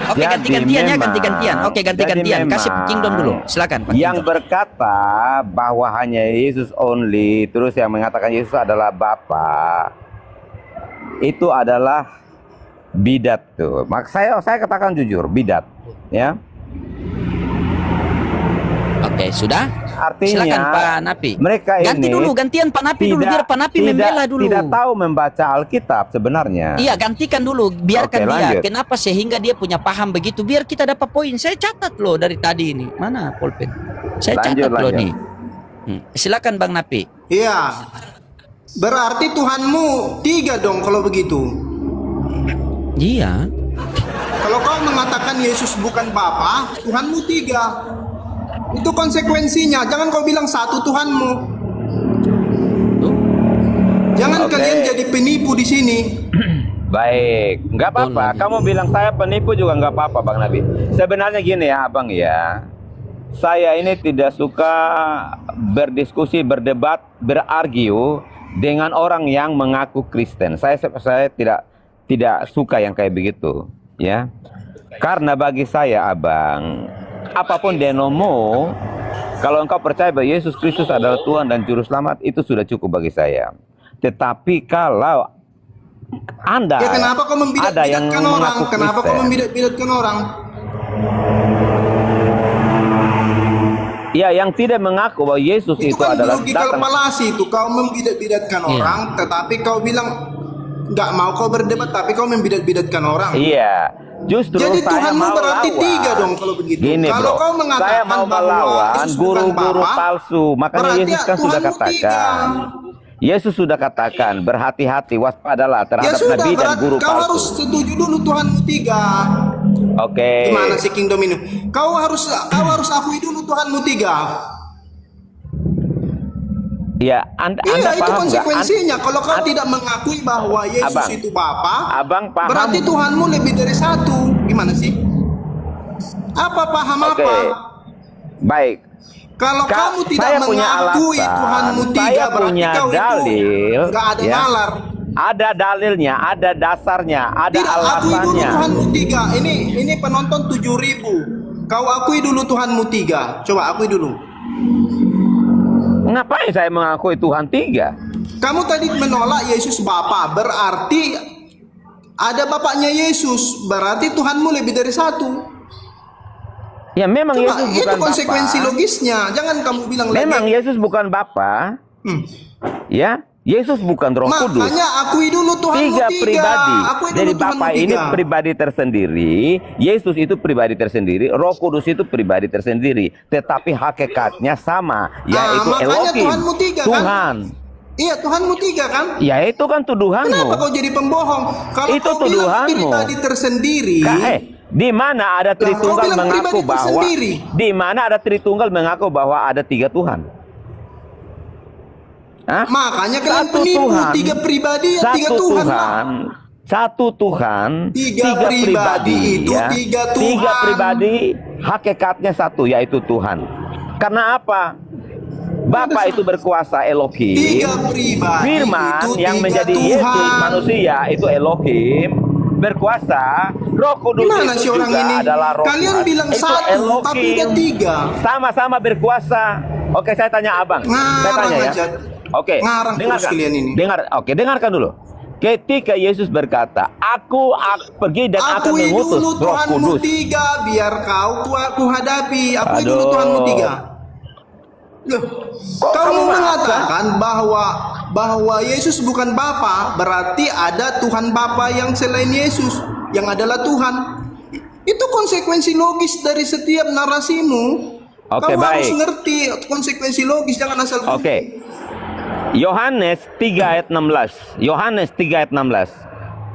Oke, ganti-gantian ya, ganti-gantian. Oke, ganti-gantian. Kasih Kingdom dulu. Silakan, Pak Yang Kingdom. berkata bahwa hanya Yesus only, terus yang mengatakan Yesus adalah Bapa, itu adalah bidat tuh. Saya katakan jujur, bidat, ya. Oke, sudah? Artinya Silakan Pak Napi. mereka Ganti ini dulu, gantian Pak Napi dulu, biar Pak Napi membela dulu. Tidak tahu membaca Alkitab sebenarnya. Iya, gantikan dulu, biarkan Oke, dia. lanjut. Kenapa sehingga dia punya paham begitu? Biar kita dapat poin. Saya catat loh dari tadi ini. Mana pulpen? Saya catat loh nih. Silakan Bang Napi. Iya. Berarti Tuhanmu 3 dong kalau begitu. Iya. Kalau kau mengatakan Yesus bukan Bapa, Tuhanmu 3. Itu konsekuensinya. Jangan kau bilang satu Tuhanmu. Tuh. Jangan Oke. kalian jadi penipu di sini. Baik, nggak apa-apa. Betul. Kamu bilang saya penipu juga nggak apa-apa, Bang Nabi. Sebenarnya gini ya, Abang ya. Saya ini tidak suka berdiskusi, berdebat, berargue dengan orang yang mengaku Kristen. Saya tidak suka yang kayak begitu, ya. Karena bagi saya, Abang, apapun denomo, kalau engkau percaya bahwa Yesus Kristus adalah Tuhan dan Juru Selamat, itu sudah cukup bagi saya. Tetapi kalau Anda Ya kenapa kau ada yang membidat-bidatkan orang? mengaku Kenapa kau Kristen, membidat-bidatkan orang? ya, yang tidak mengaku bahwa Yesus Itu itu kan adalah logikal datang. falasi itu. Kau membidat-bidatkan Iya. orang, tetapi kau bilang nggak mau kau berdebat, tapi kau membidat-bidatkan orang. Iya, justru Jadi saya Tuhanmu mau berarti lawan. 3 dong kalau begitu. Gini, Kalau bro, kau mengatakan saya mau bahwa melawan Yesus bukan guru-guru Bapa, palsu. Makanya berarti Yesus kan sudah Tuhanmu katakan. 3. Yesus sudah katakan, berhati-hati, waspadalah Ya terhadap sudah, nabi dan berarti guru kau harus palsu. setuju dulu Tuhanmu 3. Oke. Gimana sih Kingdom ini? Kau harus akui dulu Tuhanmu 3. Ya, Anda Iya, itu paham nggak? konsekuensinya. Kalau kau tidak mengakui bahwa Yesus Abang, itu Bapa, Abang paham? berarti Tuhanmu lebih dari 1. Gimana sih? Apa paham Oke. apa? Baik. Kalau kamu tidak saya punya mengakui alasan, Tuhanmu 3, saya berarti punya kau dalil, itu nggak ada ya. nalar. Ada dalilnya, ada dasarnya, ada Tidak, akui dulu alasannya. Tuhanmu 3. Ini penonton 7.000. Kau akui dulu Tuhanmu 3. Coba akui dulu. Ngapain saya mengakui Tuhan 3? Kamu tadi menolak Yesus Bapa, berarti ada bapaknya Yesus, berarti Tuhanmu lebih dari 1. Ya memang Coba, Yesus itu bukan konsekuensi Bapa. logisnya. Jangan kamu bilang Memang lagi. Yesus bukan Bapa. Ya, Yesus bukan Roh Kudus. Makanya akui dulu Tuhanmu 3. 3 pribadi. Akui dulu Jadi Tuhanmu Bapa ini 3. pribadi tersendiri, Yesus itu pribadi tersendiri, Roh Kudus itu pribadi tersendiri. Tetapi hakikatnya sama, yaitu makanya Elohim, Tuhanmu 3 kan? Tuhan. Iya, Tuhanmu 3 kan? Ya itu kan tuduhanmu. Kenapa kau jadi pembohong? Kalau Itu kau bilang tuduhanmu. pribadi tersendiri, Di mana ada kau Tritunggal bilang mengaku pribadi bahwa tersendiri. di mana ada Tritunggal mengaku bahwa ada 3 Tuhan? Hah? makanya kalian Satu penipu. Tuhan. 3 pribadi ya 3 Satu Tuhan. Tuhan, satu Tuhan, 3 pribadi itu 3 Tuhan. 3 pribadi, hakikatnya satu, yaitu Tuhan. Karena apa? Bapa itu berkuasa, Elohim. 3 pribadi Firman itu yang 3 menjadi Tuhan. Yesus manusia itu Elohim, berkuasa. Roh Kudus Gimana itu sih orang juga ini? adalah Roh Kalian Tuhan. bilang Itu 1, Elohim. tapi udah 3. Sama-sama berkuasa. Oke, saya tanya Abang. Saya Ngarang tanya ya. aja. Oke, Ngarang terus dengarkan. kalian ini. Dengarkan dulu. Ketika Yesus berkata, aku pergi dan akan Akui mengutus dulu Roh Tuhanmu Kudus. 3, biar ku hadapi. Akui dulu Aduh. Tuhanmu 3. Loh, Kok kamu kamu mengatakan bahwa Yesus bukan Bapa, berarti ada Tuhan Bapa yang selain Yesus, yang adalah Tuhan. Itu konsekuensi logis dari setiap narasimu. Oke, Kamu harus baik. ngerti konsekuensi logis, jangan asal. Oke. Yohanes 3 ayat 16. Yohanes 3 ayat 16.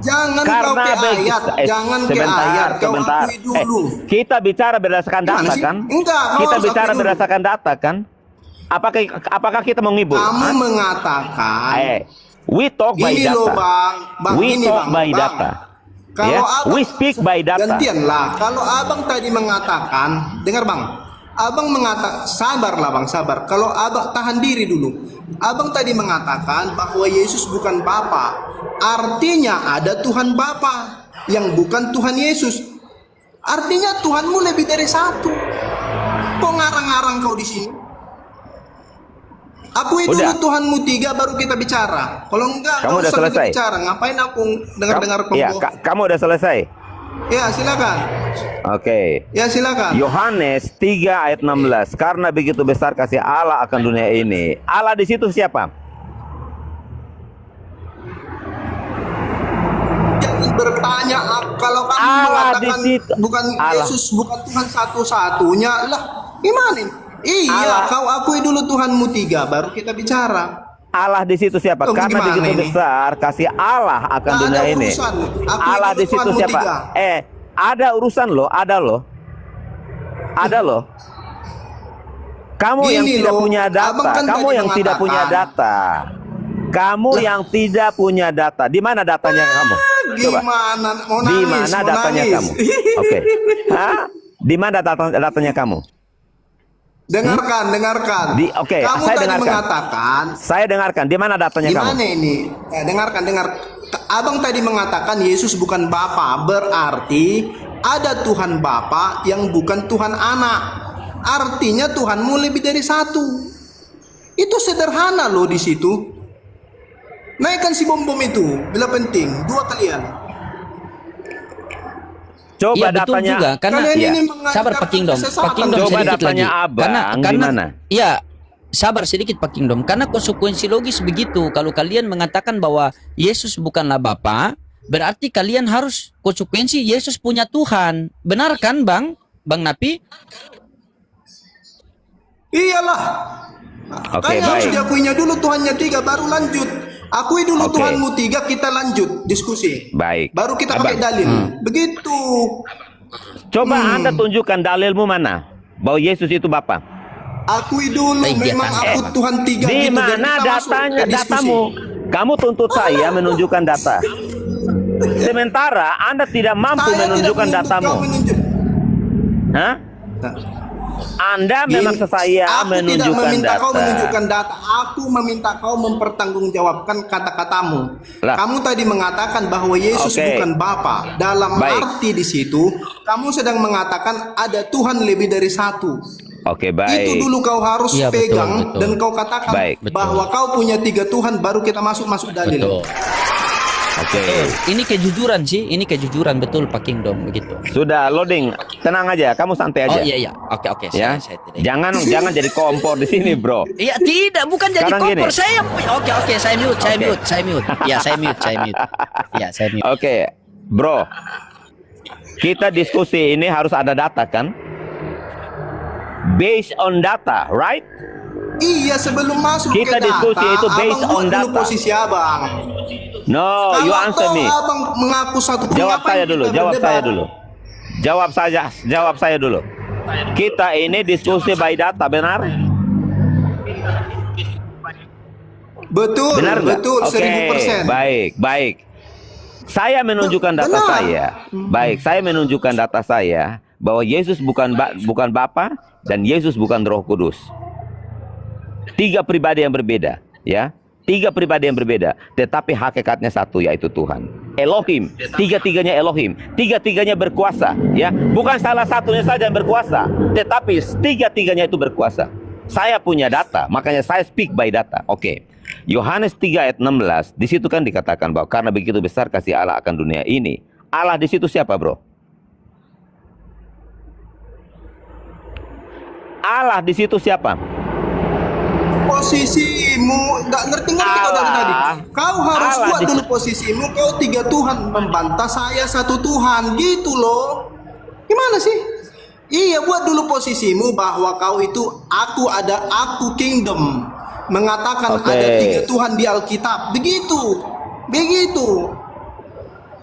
Jangan kau ke ayat, jangan ke ayat, kau akui dulu. Kita bicara berdasarkan Gimana data sih? kan? Enggak, kau Kita harus bicara akui dulu. berdasarkan data kan? Apakah kita mau ngibul? Kamu mengatakan We talk by gini data. loh bang, We gini talk bang, by bang. data. Kalau Ya, abang, we speak by data. gantianlah. Kalau abang tadi mengatakan, dengar bang, abang mengatakan, sabarlah bang, sabar. Kalau abang tahan diri dulu, abang tadi mengatakan bahwa Yesus bukan Bapa, artinya ada Tuhan Bapa yang bukan Tuhan Yesus. Artinya Tuhanmu lebih dari satu. Kok ngarang-ngarang kau di sini? Akui dulu Udah. Tuhanmu tiga, baru kita bicara. Kalau enggak, Kamu nggak udah usah kita selesai? bicara. Ngapain aku dengar-dengar Iya, pembohong? kamu udah selesai? Ya, silakan. Oke. Ya, silakan. Yohanes 3 ayat 16. Karena begitu besar kasih Allah akan dunia ini. Allah di situ siapa? Jangan bertanya kalau kamu Allah di mengatakan situ. bukan Allah. Yesus, bukan Tuhan satu-satunya. Lah, gimana ini? Iya, Allah. kau akui dulu Tuhanmu tiga, baru kita bicara. Allah di situ siapa? Loh, Karena gimana begitu ini? besar kasih Allah akan Nggak dunia ada ini. urusan. Akui Allah dulu di situ Tuhanmu siapa? tiga. Ada urusan loh, ada loh. Ada loh. Kamu yang Gini tidak loh, punya Abang data, kan kamu tadi yang tidak punya mengatakan. data. Kamu yang tidak punya data. Di mana datanya kamu? Coba. Gimana? Mau Di nangis? mana Mau datanya nangis? kamu? Oke. Hah? Di mana datanya kamu? Dengarkan, dengarkan. Oke, Kamu saya tadi dengarkan. mengatakan, Saya dengarkan. Di mana datanya kamu? gimana ini? Dengarkan, dengar. Abang tadi mengatakan Yesus bukan Bapa, berarti ada Tuhan Bapa yang bukan Tuhan Anak. Artinya Tuhanmu lebih dari satu. Itu sederhana loh di situ. Naikkan si bom-bom itu, bila penting. Dua kalian. Coba Iya betul datanya. juga karena Kalian Iya. ini mengajarkan sabar Pak Kingdom. kesesatan. Pak Kingdom Coba sedikit datanya lagi. Abang, Karena gimana? iya, sabar sedikit Pak Kingdom. Karena konsekuensi logis begitu. Kalau kalian mengatakan bahwa Yesus bukanlah Bapa, berarti kalian harus konsekuensi Yesus punya Tuhan. Benar kan, Bang? Bang Napi? Iyalah. Oke, Kan harus baik. diakuinya dulu Tuhannya tiga, baru lanjut. Akui dulu Oke. Tuhanmu tiga, kita lanjut diskusi. Baik. Baru kita pakai Abang. dalil. Begitu. Coba Anda tunjukkan dalilmu mana bahwa Yesus itu Bapa. Akui dulu Iya, memang kan. aku Tuhan tiga Di gitu. Dan mana kita masuk datanya, ke diskusi. datamu? Kamu tuntut saya menunjukkan data. Sementara Anda tidak mampu Saya tidak menunjukkan menuntut datamu. kau menunjuk. Hah? Nah, Anda memang saya aku tidak menunjukkan meminta data. kau menunjukkan data. Aku meminta kau mempertanggungjawabkan kata-katamu. Lah. Kamu tadi mengatakan bahwa Yesus Oke. bukan Bapa. Dalam Baik. arti di situ, kamu sedang mengatakan ada Tuhan lebih dari satu. Oke, baik. Itu dulu kau harus Iya, betul, pegang betul. dan kau katakan Baik. bahwa kau punya tiga Tuhan, baru kita masuk dalil. Betul. Oke. Ini kejujuran sih, ini kejujuran betul Pak Kingdom begitu. Sudah loading. Tenang aja, kamu santai aja. Oh iya iya. Oke Ya. saya tidak. Jangan jadi kompor di sini, Bro. Iya tidak, bukan jadi Sekarang kompor. gini. Saya oke saya mute, saya Oke. mute, saya mute. Ya, saya mute. Ya, saya mute. Oke, Bro. Kita diskusi ini harus ada data kan? Based on data, right? Iya, sebelum masuk Kita ke data, diskusi itu based abang on buat dulu data. posisi abang. No, you Kalau answer toh me. abang mengaku satu, Jawab ngapain saya dulu, kita jawab berdebat? saya dulu. Jawab saya dulu. Kita ini diskusi by data, benar? Betul, Benar nggak? betul, Oke, 1000%. baik. Saya menunjukkan data Benar. saya. Baik, saya menunjukkan data saya bahwa Yesus bukan Bapa dan Yesus bukan Roh Kudus. Tiga pribadi yang berbeda, ya. Tiga pribadi yang berbeda, tetapi hakikatnya satu, yaitu Tuhan. Elohim, tiga-tiganya Elohim, tiga-tiganya berkuasa, ya. Bukan salah satunya saja yang berkuasa, tetapi tiga-tiganya itu berkuasa. Saya punya data, makanya saya speak by data. Oke. Yohanes 3 ayat 16, di situ kan dikatakan bahwa karena begitu besar kasih Allah akan dunia ini. Allah di situ siapa, Bro? Allah di situ siapa? Posisimu, nggak ngerti-ngerti kau dari tadi. Kau harus Allah buat di- dulu posisimu. Kau tiga Tuhan membantah saya satu Tuhan, gitu loh. Gimana sih? Iya, buat dulu posisimu bahwa kau itu aku kingdom. Mengatakan Oke. ada tiga Tuhan di Alkitab. Begitu.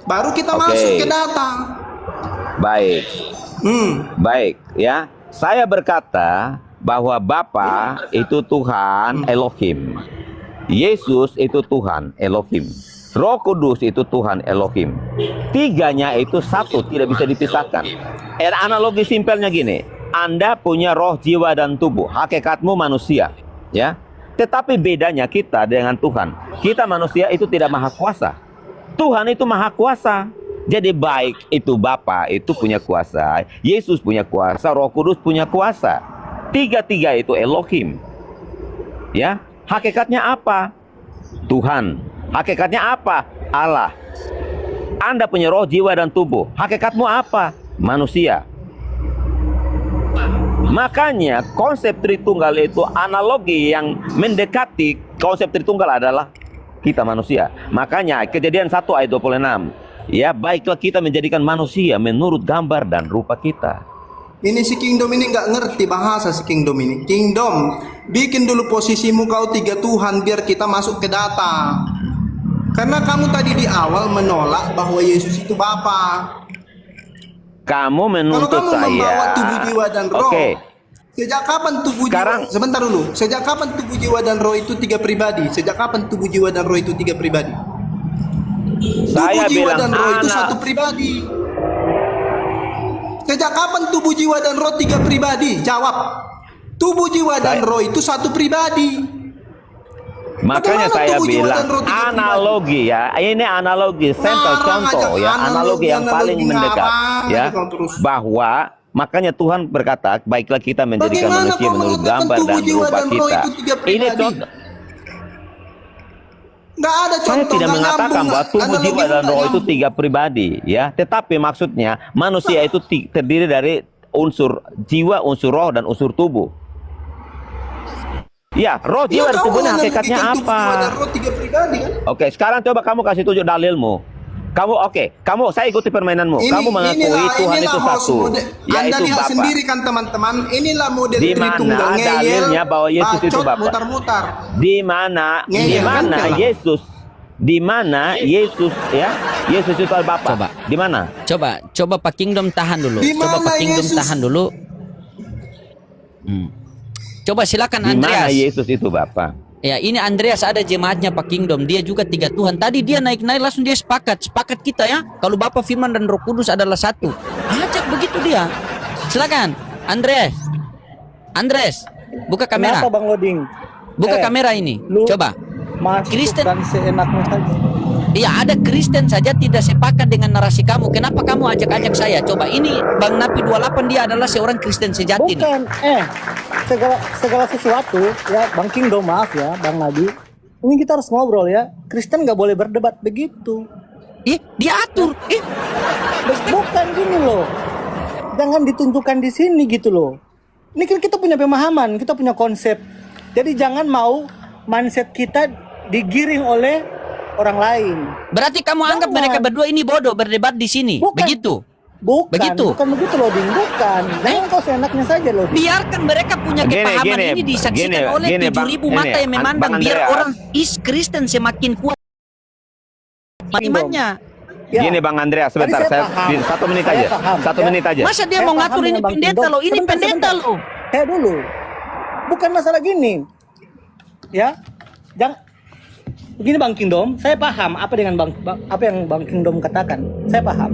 Baru kita Oke. masuk ke data. Baik. Baik, ya. Saya berkata bahwa Bapa itu Tuhan Elohim. Yesus itu Tuhan Elohim. Roh Kudus itu Tuhan Elohim. Tiganya itu satu, tidak bisa dipisahkan. Analogi simpelnya gini. Anda punya roh, jiwa, dan tubuh. Hakikatmu manusia, ya. Tetapi bedanya kita dengan Tuhan. Kita manusia itu tidak maha kuasa. Tuhan itu maha kuasa. Jadi baik itu Bapa itu punya kuasa, Yesus punya kuasa, Roh Kudus punya kuasa. Tiga-tiga itu Elohim. Ya, hakikatnya apa? Tuhan. Hakikatnya apa? Allah. Anda punya roh, jiwa, dan tubuh. Hakikatmu apa? Manusia. Makanya konsep Tritunggal itu analogi yang mendekati konsep Tritunggal adalah kita manusia. Makanya Kejadian 1 ayat 26. Ya, baiklah kita menjadikan manusia menurut gambar dan rupa kita. Ini si Kingdom ini nggak ngerti bahasa si Kingdom ini. Kingdom, bikin dulu posisimu kau 3 Tuhan biar kita masuk ke data. Karena kamu tadi di awal menolak bahwa Yesus itu Bapa. Kamu Kalau menuntut kamu saya. membawa tubuh, jiwa, dan roh. Oke. Sejak kapan tubuh Sekarang- jiwa? Sebentar dulu. Sejak kapan tubuh, jiwa, dan roh itu 3 pribadi? Sejak kapan tubuh, jiwa, dan roh itu 3 pribadi? Saya Tubuh, jiwa, bilang dan roh itu anak. 1 pribadi. Sejak kapan tubuh, jiwa, dan roh 3 pribadi? Jawab. Tubuh, jiwa, dan roh itu 1 pribadi. Makanya Bagaimana saya tubuh, jiwa, bilang dan roh tiga analogi ya. Ini analogi, sampel Ngarang contoh aja, ya, analogi yang paling analogi mendekat ngabang ya. aja kau terus. Bahwa makanya Tuhan berkata, baiklah kita menjadikan Bagaimana manusia kau menurut mengatakan gambar tubuh, dan jiwa, rupa dan roh kita. itu 3 Ini pribadi? contoh. Nggak ada contoh. Saya tidak nggak mengatakan nyambung, bahwa tubuh, analogi jiwa, dan nggak roh itu nyambung. 3 pribadi ya. Tetapi maksudnya manusia itu terdiri dari unsur jiwa, unsur roh, dan unsur tubuh. Ya, roh, Ya, jiwa, dan kau tubuhnya hanya hakikatnya bikin tubuh, jiwa, dan apa? roh 3 pribadi kan? Oke, sekarang coba kamu kasih tunjuk dalilmu. Kamu saya ikuti permainanmu. Kamu mengakui Tuhan itu host satu, Anda yaitu lihat Bapa. sendiri kan teman-teman, inilah model Di mana Tritunggal ngeyel, dalilnya bahwa Yesus itu bacot, Bapa? mutar-mutar. Di mana Ngeyel kan, Bella? Yesus? Di mana Yesus ya? Yesus itu Bapa. Coba. Di mana? Coba Pak Kingdom tahan dulu. Di Coba mana Pak Kingdom Yesus? tahan dulu. Coba silakan Di mana Andreas. Yesus itu Bapa? Ya, ini Andreas ada jemaatnya Pak Kingdom. Dia juga 3 Tuhan. Tadi dia naik-naik langsung dia sepakat kita ya. Kalau Bapa, Firman, dan Roh Kudus adalah satu. Ajak begitu dia. Silakan, Andreas. Andreas, buka kamera. Kenapa Bang Loding? Buka kamera ini. lu Coba. Masuk Kristen. dan seenaknya saja. Iya, ada Kristen saja tidak sepakat dengan narasi kamu. Kenapa kamu ajak-ajak saya? Coba, ini Bang Napi 28 dia adalah seorang Kristen sejati nih. Bukan, segala sesuatu ya Bang Kingdom, maaf ya Bang Nabi. Ini kita harus ngobrol ya. Kristen nggak boleh berdebat begitu. Ih, diatur. Ih, Bukan gini loh. Jangan ditunjukkan di sini gitu loh. Ini kan kita punya pemahaman, kita punya konsep. Jadi jangan mau mindset kita digiring oleh orang lain. berarti kamu anggap Jangan. mereka berdua ini bodoh berdebat di sini. Bukan. Begitu. Bukan Begitu. bukan begitu loh, Ding. Bukan. Jangan kau seenaknya saja loh. Ding. Biarkan mereka punya kepahaman ini disaksikan oleh 7.000 mata yang memandang. Bang Biar Andreas. orang Kristen semakin kuat imannya. Ya. Gini Bang Andreas, Tadi sebentar. saya paham. Satu menit Saya aja. paham, 1 ya. menit aja. Masa dia Saya mau paham ngatur ini dengan Bang pendeta Kingdom. loh? Ini Sebentar, pendeta sebentar. loh. Dulu. Bukan masalah gini. Ya. Jangan begini Bang Kingdom, saya paham apa dengan apa yang Bang Kingdom katakan. Saya paham.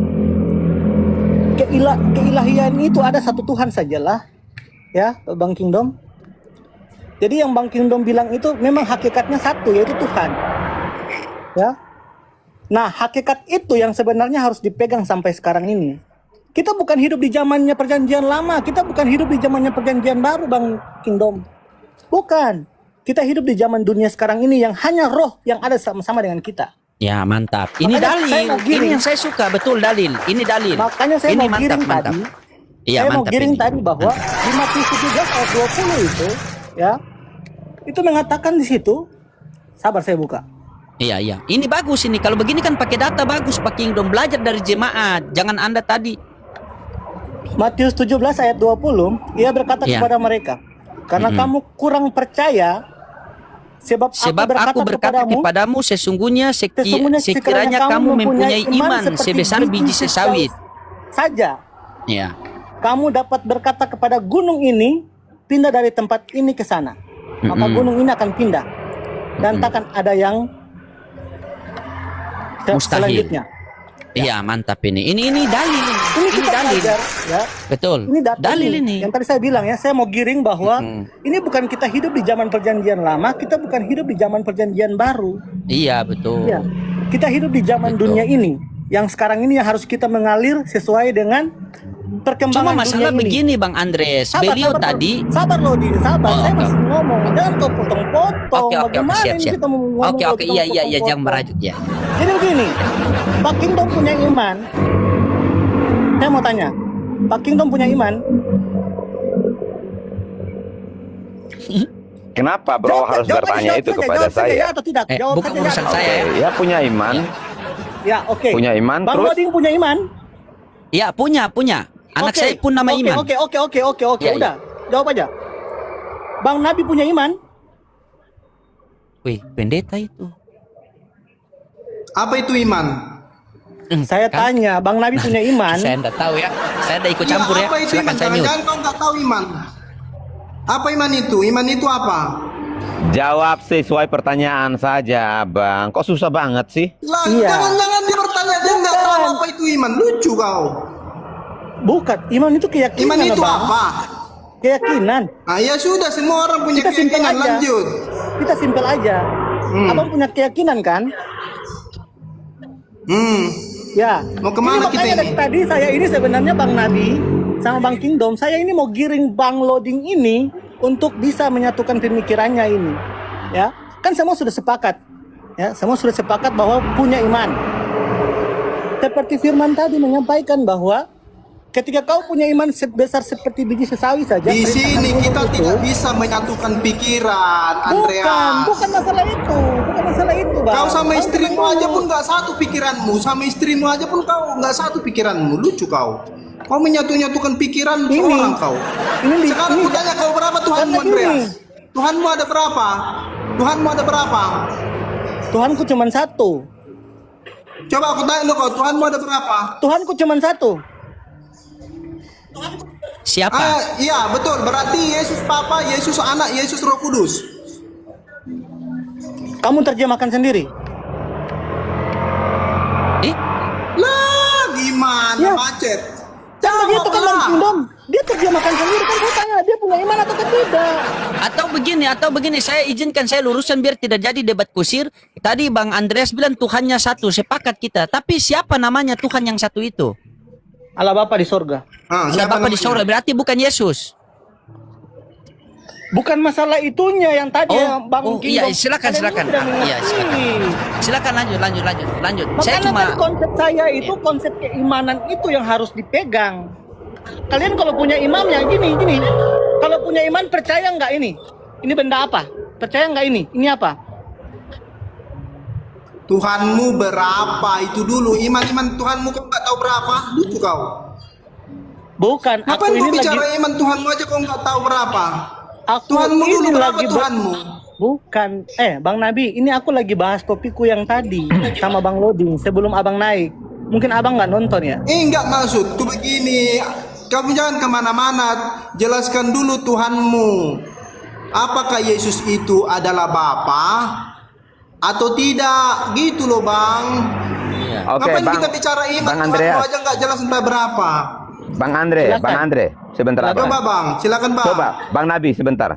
Keilahian itu ada satu Tuhan sajalah. Ya, Bang Kingdom. Jadi yang Bang Kingdom bilang itu memang hakikatnya satu, yaitu Tuhan. Ya. Nah, hakikat itu yang sebenarnya harus dipegang sampai sekarang ini. Kita bukan hidup di zamannya perjanjian lama, kita bukan hidup di zamannya perjanjian baru, Bang Kingdom. Bukan. Kita hidup di zaman dunia sekarang ini yang hanya roh yang ada sama-sama dengan kita. Ya, mantap. Ini Makanya saya dalil. mau giring. Ini yang saya suka, betul dalil. Ini dalil. Makanya saya ini mau giring tadi. Iya, Saya mau mantap giring ini. tadi bahwa di Matius 17 ayat 20 itu, ya, itu mengatakan di situ, sabar saya buka. Iya, iya. Ini bagus ini. Kalau begini kan pakai data bagus Pak Kingdom. Belajar dari jemaat. Jangan Anda tadi. Matius 17 ayat 20, ia berkata Iya. kepada mereka, karena kamu kurang percaya, sebab Aku berkata kepadamu sesungguhnya sekiranya kamu mempunyai iman sebesar biji sesawit. saja, Ya. kamu dapat berkata kepada gunung ini, pindah dari tempat ini ke sana. Maka gunung ini akan pindah. Dan takkan ada yang Mustahil. selanjutnya. Iya, mantap ini. Ini dalil. Ini Ini kita dalil. belajar, ya. Betul. Ini data Dalil ini. Yang tadi saya bilang ya, saya mau giring bahwa ini bukan kita hidup di zaman perjanjian lama, kita bukan hidup di zaman perjanjian baru. Iya, betul. Ya. Kita hidup di zaman Betul. dunia ini. yang sekarang ini yang harus kita mengalir sesuai dengan perkembangan Cuma masalah dunia ini. begini Bang Andres, beliau tadi sabar loh, Din, sabar. Oh, Saya oke. masih ngomong, jangan kau potong-potong. Oke, Bagaimana siap, ini siap. kita mau ngomong kalau Oke, kita iya, potong-potong? jangan merajuk ya. Jadi begini, Pak Kingdom punya iman. Saya mau tanya, Pak Kingdom punya iman? Kenapa bro harus bertanya itu kepada jawab saja, ya saya? atau tidak? Jawab Bukan saja, urusan ya. saya. Oke, ya punya iman. Ya, oke. Punya iman, Bang terus? Loding punya iman? Ya, punya. Anak Oke. saya pun nama Oke, Iman. Oke. Ya, Udah, jawab aja. Bang Nabi punya iman? Wih, pendeta itu. Apa itu iman? Saya Kan? tanya, Bang Nabi punya iman? Saya enggak tahu ya. Saya enggak ikut campur ya. Apa itu Silakan iman? saya mute. Jangan-jangan kau nggak tahu iman. Apa iman itu? Iman itu apa? Jawab sesuai pertanyaan saja, Bang. Kok susah banget sih? Lah, Iya. jangan-jangan dia bertanya dia nggak tahu apa itu iman. Lucu kau. Bukan, iman itu keyakinan. Iman itu Bang. apa? Keyakinan. Nah, ya sudah, semua orang punya Kita simpel keyakinan. aja. Lanjut. Kita simpel aja. Abang punya keyakinan kan? Ya. Mau kemana Ini kita makanya ini? dari tadi saya ini sebenarnya Bang Nabi sama Bang Kingdom, saya ini mau giring Bang Loding ini untuk bisa menyatukan pemikirannya ini. Ya, kan semua sudah sepakat. Ya, semua sudah sepakat bahwa punya iman. Seperti firman tadi menyampaikan bahwa ketika kau punya iman sebesar seperti biji sesawi saja, Di perintahkan sini gunung kita itu- tidak bisa menyatukan pikiran, Andreas. bukan masalah itu, Bang. Kau sama Kau istrimu tenang aja dulu. pun nggak satu pikiranmu, sama istrimu aja pun kau nggak satu pikiranmu. Lucu kau. Kau menyatukan pikiran Ini. seorang kau. Ini Sekarang ini- aku tanya kau berapa Tuhanmu, Karena Andreas? gini. Tuhanmu ada berapa? Tuhanmu ada berapa? Tuhanku cuma satu. Coba aku tanya lu kau, Tuhanmu ada berapa? Tuhanku cuma satu. Siapa? Iya betul. Berarti Yesus Bapa, Yesus Anak, Yesus Roh Kudus. Kamu terjemahkan sendiri. Eh, Lah, gimana Ya. macet? Kan begitu kan Bang Jawablah. Kingdom. Dia terjemahkan sendiri kan saya tanya dia punya iman atau tidak. atau begini, saya izinkan saya luruskan biar tidak jadi debat kusir. Tadi Bang Andreas bilang Tuhannya satu, sepakat kita. Tapi siapa namanya Tuhan yang satu itu? Allah Bapa di sorga. Ah, Ada siapa Bapa di namanya? sorga, berarti bukan Yesus. Bukan masalah itunya yang tadi Oh, yang Bang oh, Kingdom. iya, silakan, Kalian silakan. sudah Iya, mengerti. Silakan lanjut. Saya Makanya cuma kan konsep saya itu konsep keimanan itu yang harus dipegang. Kalian kalau punya imam ya gini. Kalau punya iman percaya nggak ini? Ini benda apa? Percaya nggak ini? Ini apa? Tuhanmu berapa itu dulu? Iman-iman Tuhanmu kau nggak tahu berapa? Lucu kau. Bukan. Ngapain Aku kau ini bicara lagi. iman Tuhanmu aja kau nggak tahu berapa? Aku Tuhanmu ini dulu berapa lagi Tuhanmu? Bukan. Bang Nabi, ini aku lagi bahas topikku yang tadi sama Bang Loding sebelum abang naik. Mungkin abang nggak nonton ya? Enggak maksudku begini. Kamu jangan kemana-mana. Jelaskan dulu Tuhanmu. Apakah Yesus itu adalah Bapa atau tidak? Gitu loh Bang. Oke, Ngapain Bang. kita bicara iman? Bang Tuhanmu Andreas. aja nggak jelas entah berapa. Bang Andre, Silakan. Bang Andre, sebentar Coba Bang. Bang, silakan Bang. Coba, Bang Nabi sebentar.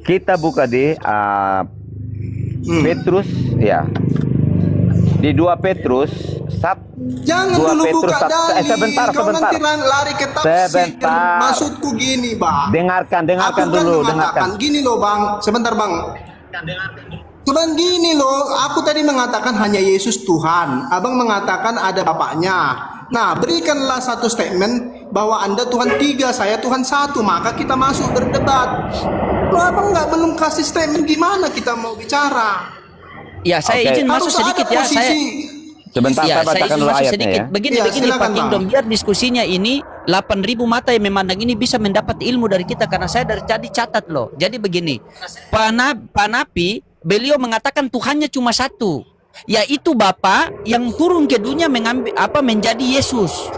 Kita buka di Petrus, ya. Di 2 Petrus, Jangan 2 dulu Petrus buka 1. dalil. Sebentar. Kau nanti lari ke tafsir. Sebentar. Maksudku gini Bang. Dengarkan Aku kan dulu, mengatakan dengarkan. gini loh Bang. Sebentar Bang. Cuman gini loh, aku tadi mengatakan hanya Yesus Tuhan. Abang mengatakan ada Bapaknya. Nah, berikanlah satu statement bahwa Anda Tuhan 3, saya Tuhan 1. Maka kita masuk berdebat. Loh, abang belum kasih statement gimana kita mau bicara? ya saya Oke. izin masuk Harus sedikit ada ya. Saya posisi. Sebentar, Ya, saya saya bacakan izin dulu masuk ayatnya sedikit. ya. Begini Iya, Pak silakan, Kingdom, Bang. biar diskusinya ini 8.000 mata yang memandang ini bisa mendapat ilmu dari kita karena saya dari tadi catat loh. Jadi begini, Pak Napi, beliau mengatakan Tuhannya cuma satu, yaitu Bapa yang turun ke dunia menjadi Yesus.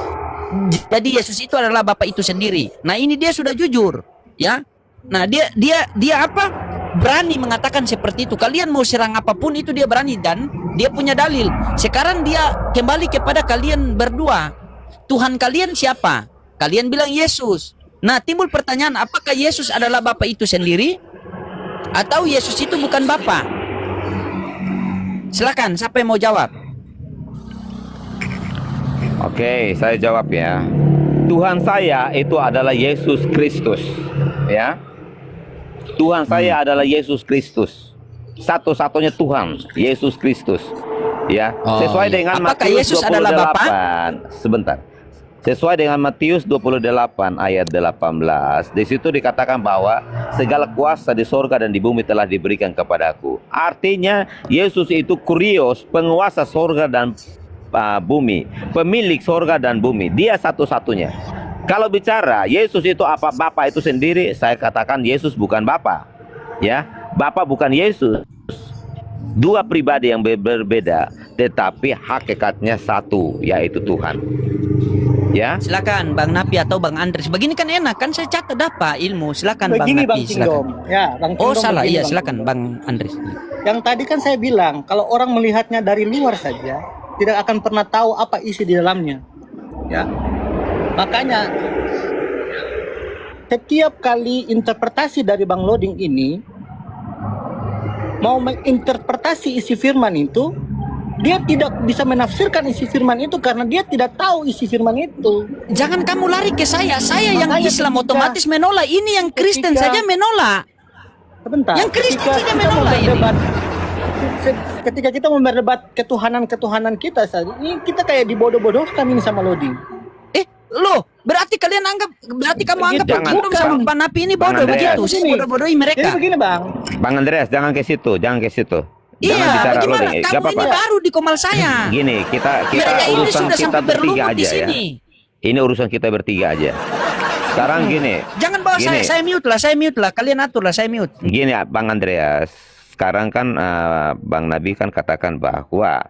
Jadi Yesus itu adalah Bapa itu sendiri. Nah, ini dia sudah jujur, ya. Nah, dia apa? Berani mengatakan seperti itu. Kalian mau serang apapun itu dia berani dan dia punya dalil. Sekarang dia kembali kepada kalian berdua. Tuhan kalian siapa? Kalian bilang Yesus. Nah, timbul pertanyaan, apakah Yesus adalah Bapa itu sendiri atau Yesus itu bukan Bapa? Silakan, siapa yang mau jawab? Oke, saya jawab ya. Tuhan saya itu adalah Yesus Kristus, ya. Tuhan saya adalah Yesus Kristus. Satu-satunya Tuhan, Yesus Kristus. Ya, Oh, sesuai iya. dengan Apakah Matius Yesus adalah 28. Sebentar. Sesuai dengan Matius 28 ayat 18, di situ dikatakan bahwa segala kuasa di sorga dan di bumi telah diberikan kepadaku. Artinya Yesus itu kurios, penguasa sorga dan bumi, pemilik sorga dan bumi. Dia satu-satunya. Kalau bicara Yesus itu apa Bapa itu sendiri, saya katakan Yesus bukan Bapa. Ya, Bapa bukan Yesus. Dua pribadi yang berbeda, tetapi hakikatnya satu, yaitu Tuhan. Ya. Silakan Bang Napi atau Bang Andres. Begini kan enak, kan saya catat apa ilmu. Silakan Begini Bang Bang Napi, Kingdom. silakan. Ya, Bang Oh Kingdom salah, begini, iya Bang silakan Kingdom. Bang Andres. Yang tadi kan saya bilang, kalau orang melihatnya dari luar saja, tidak akan pernah tahu apa isi di dalamnya. Ya. Makanya setiap kali interpretasi dari Bang Loading ini mau menginterpretasi isi firman itu, dia tidak bisa menafsirkan isi firman itu karena dia tidak tahu isi firman itu. Jangan kamu lari ke saya yang Makanya Islam ketika- otomatis menolak. Ini yang Kristen ketika- saja menolak. Sebentar. Yang Kristen ketika saja kita menolak mau ini. berdebat, ketika kita mau berdebat ketuhanan kita saja, ini kita kayak dibodoh-bodohkan ini sama Loading. Loh, berarti kalian berarti kamu anggap Jangan, Bang Kingdom sama Bang. Bang Napi ini Bang bodoh Andreas. begitu. Saya bodoh-bodohi Jadi mereka. begini Bang, Bang Andreas, jangan ke situ, jangan ke situ. Jangan Iya, bicara bagaimana? loading. Gak Kamu apa-apa. ini baru di komal saya. Gini, kita Mereka ini urusan sudah kita sampai bertiga berlumut di aja ya. sini. Ini urusan kita bertiga aja. Sekarang gini, Jangan bawa Gini. saya mute lah. Kalian atur lah, saya mute. gini Bang Andreas. Sekarang kan Bang Nabi kan katakan bahwa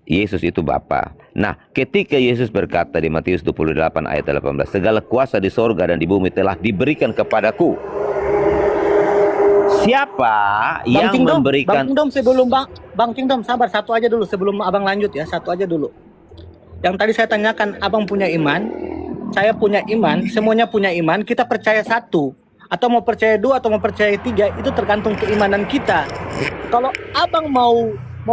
Yesus itu Bapa. Nah, ketika Yesus berkata di Matius 28 ayat 18, segala kuasa di sorga dan di bumi telah diberikan kepadaku. Siapa yang memberikan? Bang Kingdom sebelum Bang Kingdom sabar satu aja dulu sebelum Abang lanjut ya, satu aja dulu. Yang tadi saya tanyakan, Abang punya iman, saya punya iman, semuanya punya iman, kita percaya satu. Atau mau percaya dua atau mau percaya tiga, itu tergantung keimanan kita. Kalau Abang mau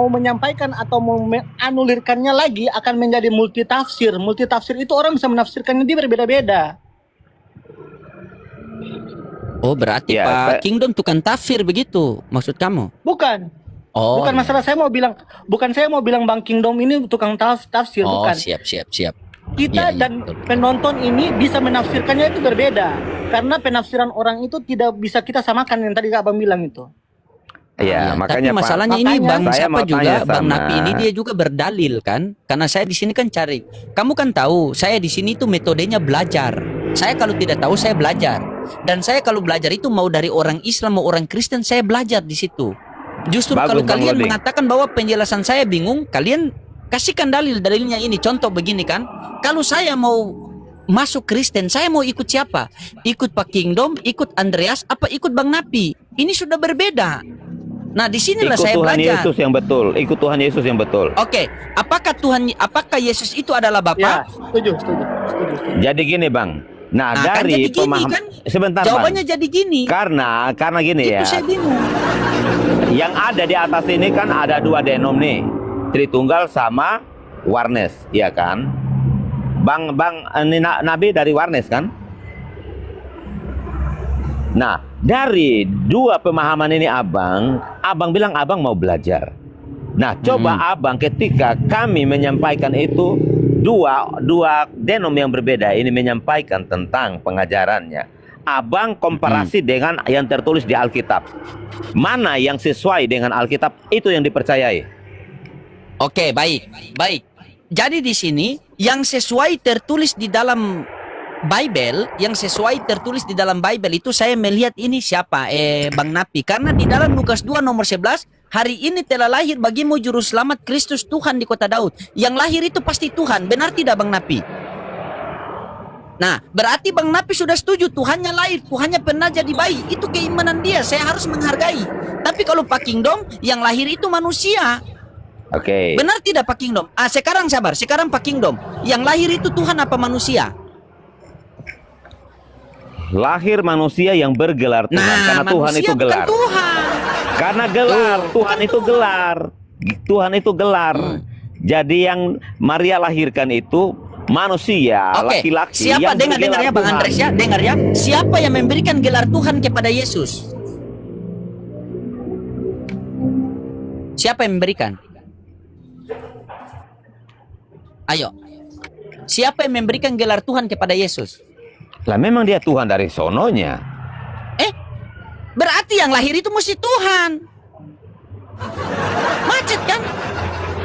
menyampaikan atau mau menganulirkannya lagi akan menjadi multitafsir. Multitafsir itu orang bisa menafsirkannya dia berbeda-beda. Oh, berarti Ya, Pak Kingdom tukang tafsir begitu maksud kamu? Bukan. Oh. Bukan masalah saya mau bilang, bukan saya mau bilang Bang Kingdom ini tukang tafsir, Oh, bukan. siap. Kita Iya, dan betul. penonton ini bisa menafsirkannya itu berbeda. Karena penafsiran orang itu tidak bisa kita samakan yang tadi Abang bilang itu. Ya, makanya tapi Pak, masalahnya ini makanya Bang saya siapa mau juga tanya Bang sama- Napi ini dia juga berdalil kan? Karena saya di sini kan cari. Kamu kan tahu, saya di sini tuh metodenya belajar. Saya kalau tidak tahu saya belajar. Dan saya kalau belajar itu mau dari orang Islam mau orang Kristen saya belajar di situ. Justru Bagus, kalau Bang kalian Loading. mengatakan bahwa penjelasan saya bingung, kalian kasihkan dalilnya ini. Contoh begini kan? Kalau saya mau masuk Kristen, saya mau ikut siapa? Ikut Pak Kingdom, ikut Andreas, apa ikut Bang Napi? Ini sudah berbeda. Nah, disinilah ikut saya Tuhan belajar. Yesus yang betul. Ikut Tuhan Yesus yang betul. Oke, apakah Yesus itu adalah Bapa? Ya, setuju. Jadi gini Bang. Nah, Nah, kan dari jadi gini pemahaman kan? sebentar Jawabannya Bang. jadi gini. Karena gini Itu ya. saya bingung. Yang ada di atas ini kan ada dua denom nih. Tritunggal sama Warnes, iya kan? Bang ini Nabi dari Warnes kan? Nah, dari dua pemahaman ini abang bilang abang mau belajar. Nah, coba abang ketika kami menyampaikan itu dua denom yang berbeda ini menyampaikan tentang pengajarannya. Abang komparasi dengan yang tertulis di Alkitab. Mana yang sesuai dengan Alkitab itu yang dipercayai. Oke, baik. Jadi di sini yang sesuai tertulis di dalam Bible, itu saya melihat ini siapa? Bang Napi. Karena di dalam Lukas 2 nomor 11, hari ini telah lahir bagimu juru selamat Kristus Tuhan di kota Daud. Yang lahir itu pasti Tuhan. Benar tidak Bang Napi? Nah, berarti Bang Napi sudah setuju Tuhannya lahir, Tuhannya pernah jadi bayi. Itu keimanan dia, saya harus menghargai. Tapi kalau Pak Kingdom, yang lahir itu manusia. Oke. Benar tidak Pak Kingdom? Sekarang sabar, sekarang Pak Kingdom. Yang lahir itu Tuhan apa manusia? Lahir manusia yang bergelar Tuhan karena Tuhan manusia itu bukan gelar. Tuhan. Karena gelar, Tuh, Tuhan bukan itu Tuhan. gelar. Tuhan itu gelar. Jadi yang Maria lahirkan itu manusia, Oke, laki-laki siapa yang dengar bergelar ya Bang Tuhan. Andres ya, dengar ya. Siapa yang memberikan gelar Tuhan kepada Yesus? Siapa yang memberikan? Ayo. Siapa yang memberikan gelar Tuhan kepada Yesus? Lah memang dia Tuhan dari sononya. Berarti yang lahir itu mesti Tuhan. Macet kan?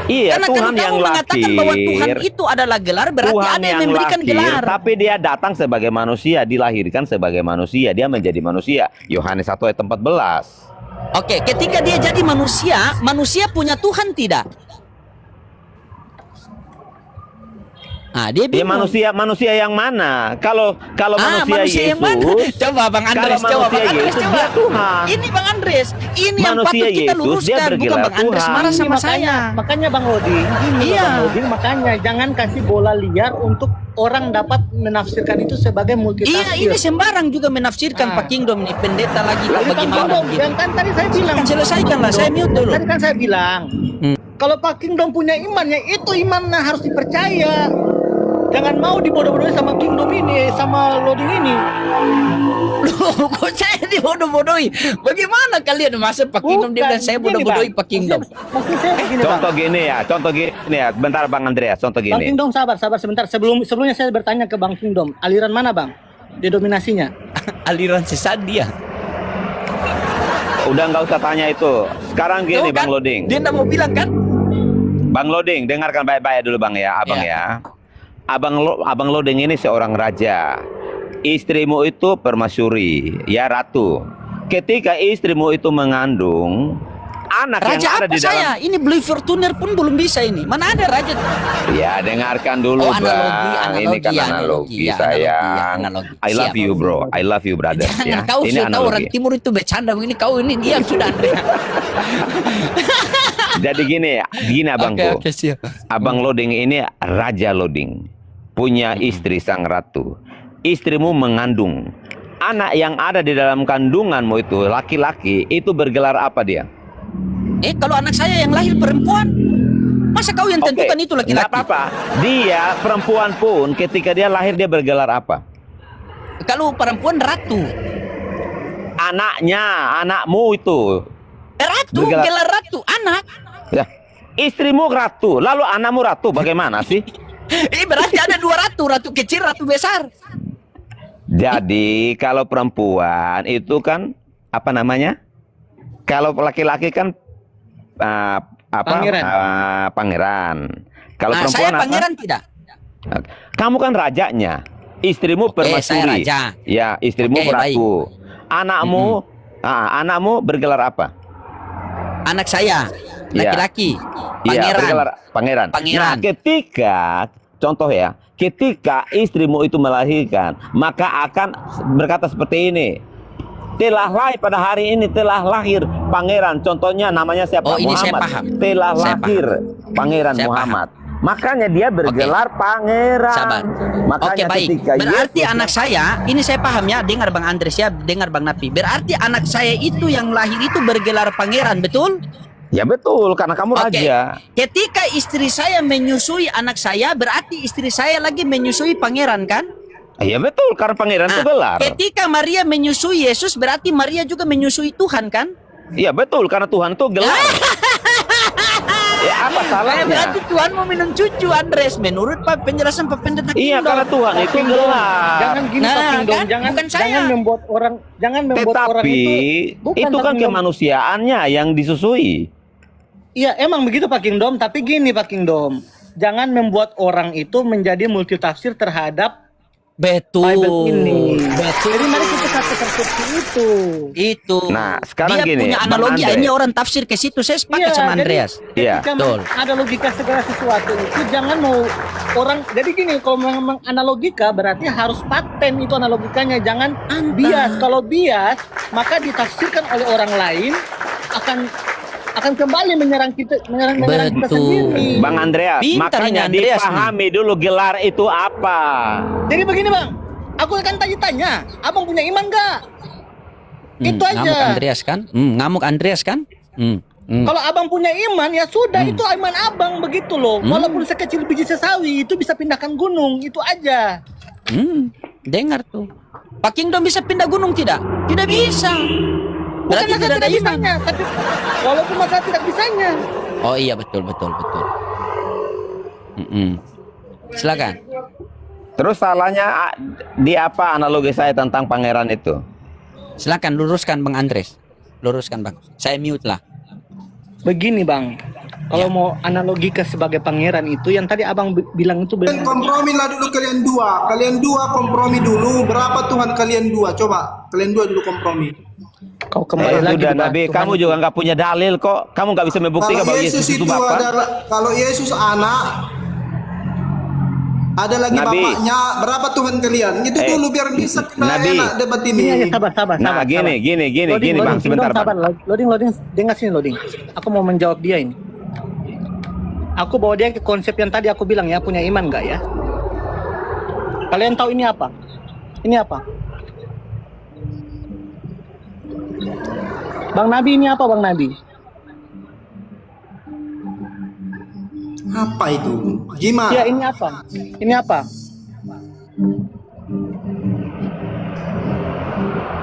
Iya, Karena Tuhan kan yang kamu mengatakan bahwa Tuhan lahir. itu adalah gelar, berarti Tuhan ada yang memberikan lahir, gelar. tapi dia datang sebagai manusia, dilahirkan sebagai manusia, dia menjadi manusia. Yohanes 1 ayat 14. Oke, ketika dia jadi manusia, manusia punya Tuhan tidak? Ah, dia Dia bingung. manusia yang mana? Kalau manusia yang mana? Yesus, Coba Bang Andres, kalau coba Bang manusia Andres, Yesus, coba. dia Tuhan. Ini Bang Andres, ini yang Manusia patut kita Yesus, dia luruskan, bukan bergelar Bang Andres Tuhan. marah sama Makanya- saya. Makanya Bang Loding, Iya. Bang Loding, makanya jangan kasih bola liar untuk orang dapat menafsirkan itu sebagai multitafsir. Iya, ini sembarang juga menafsirkan Pak Kingdom nih, pendeta lagi Pak Jadi Pak bagaimana Kingdom, gitu. yang kan tadi saya bilang. Kan selesaikan lah, saya mute dulu. Tadi kan saya bilang, kalau Pak Kingdom punya imannya, itu imannya harus dipercaya. Jangan mau dibodoh-bodohin sama Kingdom ini, sama Loding ini. Loh, kok saya dibodoh-bodohi? Bagaimana kalian masa Pak Kingdom dia bilang saya Bukan, gini, bodoh-bodohi Bang. Pak Kingdom? Maksud saya begini, Bang. Contoh gini ya, bentar Bang Andreas, contoh Bang gini. Kingdom sabar sebentar. Sebelumnya saya bertanya ke Bang Kingdom, aliran mana Bang? Didominasinya. Aliran sesat dia. Udah nggak usah tanya itu. Sekarang gini Tuh, Bang kan? Loding. Dia enggak mau bilang kan? Bang Loding, dengarkan baik-baik dulu Bang ya, Abang Ya. ya. Abang Loding ini seorang raja. Istrimu itu permasyuri, ya ratu. Ketika istrimu itu mengandung anak Raja yang ada apa di dalam, saya? Ini beli Fortuner pun belum bisa ini. Mana ada raja? ya dengarkan dulu Oh, analogi, Bang. Ini kan analogi, ya, sayang. analogi. I love Siap. you bro, I love you brother. Jangan Ya. kau Ini sudah tahu orang analogi. timur itu bercanda begini, kau ini diam sudah Andrea. Jadi gini abangku. Oke, siap. Abang Loding ini Raja Loding, punya istri sang ratu. Istrimu mengandung. Anak yang ada di dalam kandunganmu itu laki-laki, itu bergelar apa dia? Kalau anak saya yang lahir perempuan, masa kau yang tentukan itu nggak laki-laki? apa-apa. Dia perempuan pun ketika dia lahir dia bergelar apa? Kalau perempuan ratu. Anakmu itu. Ratu, Bergelar. gelar ratu, anak. Ya. Istrimu ratu, lalu anakmu ratu, bagaimana sih? Berarti ada dua ratu, ratu kecil, ratu besar. Jadi kalau perempuan itu kan apa namanya? Kalau laki-laki kan Pangeran. pangeran. Kalau Nah, perempuan saya pangeran tidak. Kamu kan rajanya. Istrimu Oke, permasyuri. saya raja. Ya, istrimu Oke, ratu. Anakmu bergelar apa? Anak saya, Ya. laki-laki, Iya, pangeran. bergelar pangeran. Pangeran. Nah, ketika istrimu itu melahirkan, maka akan berkata seperti ini. Telah lahir pada hari ini, telah lahir pangeran. Contohnya namanya siapa? Oh, ini Muhammad. saya paham. Telah Saya lahir pangeran Saya Muhammad. Makanya dia bergelar pangeran. Sabar. Makanya Oke, baik. ketika Berarti Yesus- anak saya, ini saya paham ya, dengar Bang Andres ya, dengar Bang Napi. Berarti anak saya itu yang lahir itu bergelar pangeran, betul? Ya betul, karena kamu Oke. raja. Ketika istri saya menyusui anak saya, berarti istri saya lagi menyusui pangeran kan? Ya betul, karena pangeran itu gelar. Ketika Maria menyusui Yesus, berarti Maria juga menyusui Tuhan kan? Ya betul, karena Tuhan itu gelar. Ya apa salahnya? Berarti Tuhan mau minum cucu, Andres. Menurut penjelasan Pak Pendeta Iya, Kingdom. karena Tuhan itu gelar. Jangan gini Nah, Pak Kingdom, kan? Bukan saya. jangan membuat orang Tetapi bukan, itu Pak kan Kingdom. kemanusiaannya yang disusui. Iya, emang begitu Pak Kingdom, tapi gini Pak Kingdom. Jangan membuat orang itu menjadi multitafsir terhadap Betul. Bible ini. Betul. Jadi mari kita kasih persepsi itu. Itu. Nah, sekarang dia gini, punya Bang analogi. Andre. Ini orang tafsir ke situ. Saya sepakat sama Andreas. Iya, Ketika betul. ada logika segala sesuatu itu jangan mau orang. Jadi gini, kalau memang analogika berarti harus paten itu analogikanya. Jangan bias. Kalau bias, maka ditafsirkan oleh orang lain akan kembali menyerang kita kita Betul. sendiri. Bang Andreas, Pintar ini makanya Andreas dipahami dulu gelar itu apa. Jadi begini Bang, aku akan tanya-tanya, abang punya iman nggak? Itu aja. Ngamuk Andreas kan? Ngamuk Andreas kan? Kalau abang punya iman, ya sudah, itu iman abang begitu loh. Walaupun sekecil biji sesawi, itu bisa pindahkan gunung, itu aja. Dengar tuh. Pak Kingdom bisa pindah gunung tidak? Tidak bisa. Bukan Berarti masalah tidak ada tidak iman. bisanya, tapi walaupun masalah tidak bisanya. Oh iya, betul. Silakan. Terus salahnya di apa analogi saya tentang pangeran itu? Silakan luruskan Bang Andres. Luruskan Bang. Saya mute lah. Begini bang, kalau mau analogi ke sebagai pangeran itu, yang tadi abang bilang itu Kalian benar. kompromi lah dulu kalian dua kompromi dulu. Berapa Tuhan kalian dua? Coba kalian dua dulu kompromi. Kau kembali lagi Sudah dibahas Nabi, Tuhan kamu itu. juga nggak punya dalil kok. Kamu nggak bisa membuktikan Kalau bahwa Yesus Yesus itu itu Bapa. adalah, kalau Yesus anak, ada lagi Nabi. bapaknya. Berapa Tuhan kalian? Itu dulu biar bisa kita Nabi. enak debat ini. Iya, sabar. Nah, gini Bang, sebentar sabar. Bang. Loading, dengar sini loading. Aku mau menjawab dia ini. Aku bawa dia ke konsep yang tadi aku bilang ya, punya iman nggak ya? Kalian tahu ini apa? Ini apa? Bang Nabi, ini apa Bang Nabi? Apa itu? Jimat. Ya, ini apa? Ini apa?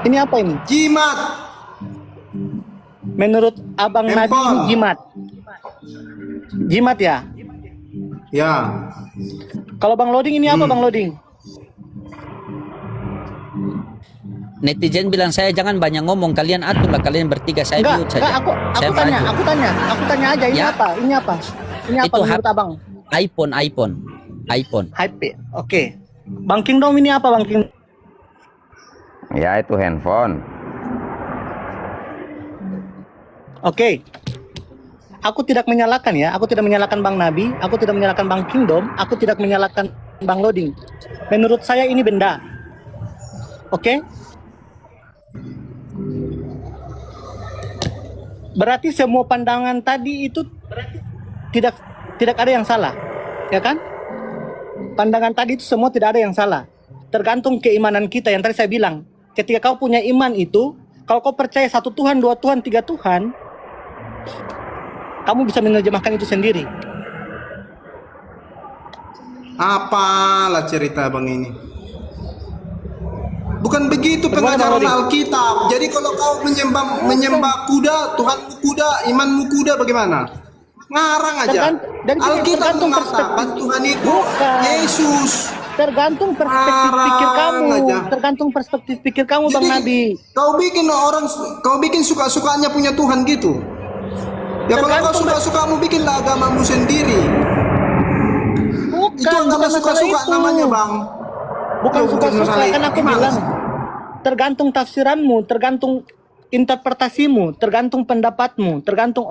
Ini apa ini? Jimat. Menurut Abang Nabi Empol. ini jimat. Jimat ya? Ya. Kalau Bang Loading ini apa Bang Loading? Netizen bilang saya jangan banyak ngomong, kalian aturlah kalian bertiga, saya mute saja. Aku Saya tanya, maju. aku tanya aja ini Ya. apa? Ini apa? Ini apa Itu menurut Abang? iPhone. HP. Oke. Bang Kingdom ini apa Bang Kingdom? Ya itu handphone. Oke. Aku tidak menyalahkan ya. Aku tidak menyalahkan Bang Nabi. Aku tidak menyalahkan Bang Kingdom. Aku tidak menyalahkan Bang Loading. Menurut saya ini benda. Oke. Berarti semua pandangan tadi itu tidak ada yang salah, ya kan? Pandangan tadi itu semua tidak ada yang salah. Tergantung keimanan kita yang tadi saya bilang. Ketika kau punya iman itu, kalau kau percaya satu Tuhan, dua Tuhan, tiga Tuhan, kamu bisa menerjemahkan itu sendiri. Apalah cerita bang ini? Bukan begitu Bagaimana, pengajaran Bang? Alkitab. Jadi kalau kau menyembah kuda, Tuhanmu kuda, imanmu kuda, bagaimana? Ngarang aja. Dan Alkitab tergantung mengatakan perspektif. Tuhan itu Bukan. Yesus. Tergantung perspektif Ngarang pikir kamu. aja. Tergantung perspektif pikir kamu, Bang Jadi, Nabi. kau bikin suka-sukanya punya Tuhan gitu. Ya kalau kau Tergantung suka-sukamu bikinlah agamamu sendiri. Itu Bukan agama masalah suka-suka itu. namanya bang. Bukan Bukan suka-suka, masalah kan itu. aku Gimana bilang. sih? Tergantung tafsiranmu, tergantung interpretasimu, tergantung pendapatmu, tergantung